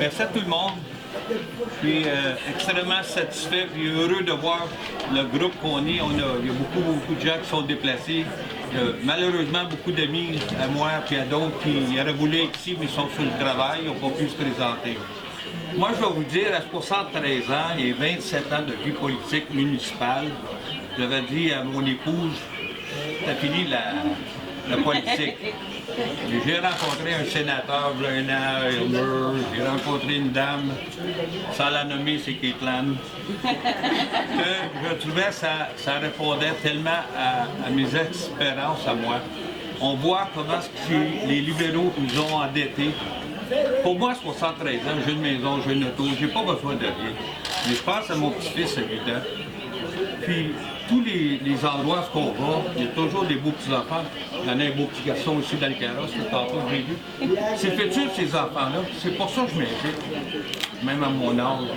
Merci à tout le monde. Je suis extrêmement satisfait et heureux de voir le groupe qu'on est. Il y a beaucoup de gens qui sont déplacés. Malheureusement, beaucoup d'amis à moi et à d'autres qui auraient voulu être ici, mais sont sur le travail, ils n'ont pas pu se présenter. Moi, je vais vous dire, à 73 ans et 27 ans de vie politique municipale, j'avais dit à mon épouse, t'as fini la politique. J'ai rencontré un sénateur, Bernard Elmer, j'ai rencontré une dame, sans la nommer, c'est Caitlin, que je trouvais que ça répondait tellement à mes espérances à moi. On voit comment les libéraux nous ont endettés. Pour moi, 73 ans, j'ai une maison, j'ai une auto, j'ai pas besoin de rien. Mais je pense à mon petit-fils, évidemment. Puis, tous les endroits où on va, il y a toujours des beaux petits-enfants. Il y en a un beau petit garçon aussi dans le carrosse, que tantôt j'ai vu. C'est le futur de ces enfants-là. C'est pour ça que je m'inquiète, même à mon âge.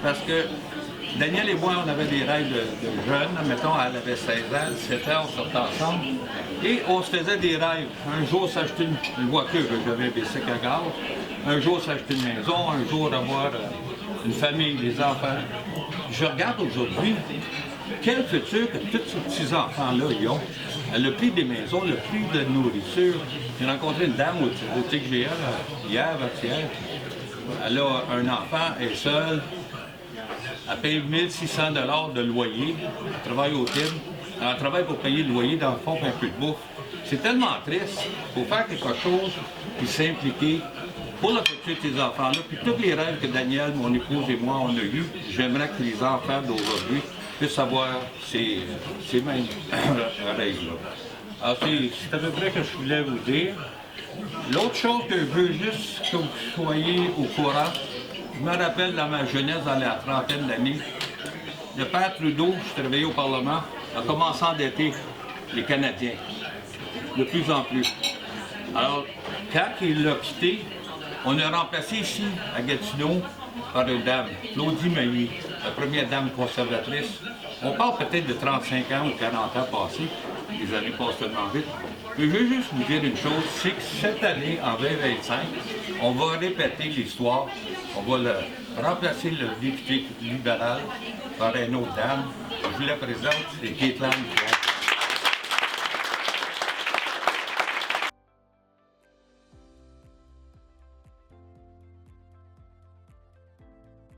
Parce que Daniel et moi, on avait des rêves de jeunes. Mettons, elle avait 16 ans, 17 ans, on sortait ensemble. Et on se faisait des rêves. Un jour, s'acheter une voiture, j'avais un bicycle à gaz. Un jour, s'acheter une maison. Un jour, avoir une famille, des enfants. Je regarde aujourd'hui, quel futur que tous ces petits-enfants-là y ont. Le prix des maisons, le prix de la nourriture. J'ai rencontré une dame au TGL hier, avant-hier. Elle a un enfant, elle est seule. Elle paye 1 600 $ de loyer. Elle travaille au TIB. Elle travaille pour payer le loyer, dans le fond, un peu de bouffe. C'est tellement triste. Il faut faire quelque chose, puis s'impliquer pour le futur de ces enfants-là. Puis tous les rêves que Daniel, mon épouse et moi, on a eus, j'aimerais que les enfants d'aujourd'hui puissent avoir ces mêmes rêves-là. Alors, c'est à peu près ce que je voulais vous dire. L'autre chose que je veux juste que vous soyez au courant, je me rappelle dans ma jeunesse, dans la trentaine d'années, le père Trudeau, je suis travaillé au Parlement, a commencé à endetter les Canadiens, de plus en plus. Alors, quand il l'a quitté, on a remplacé ici, à Gatineau, par une dame, Claudie Mailly, la première dame conservatrice. On parle peut-être de 35 ans ou 40 ans passés, les années passent tellement vite. Mais je veux juste vous dire une chose, c'est que cette année, en 2025, on va répéter l'histoire. On va remplacer le député libéral par une autre dame. Je vous la présente, c'est Caitlin.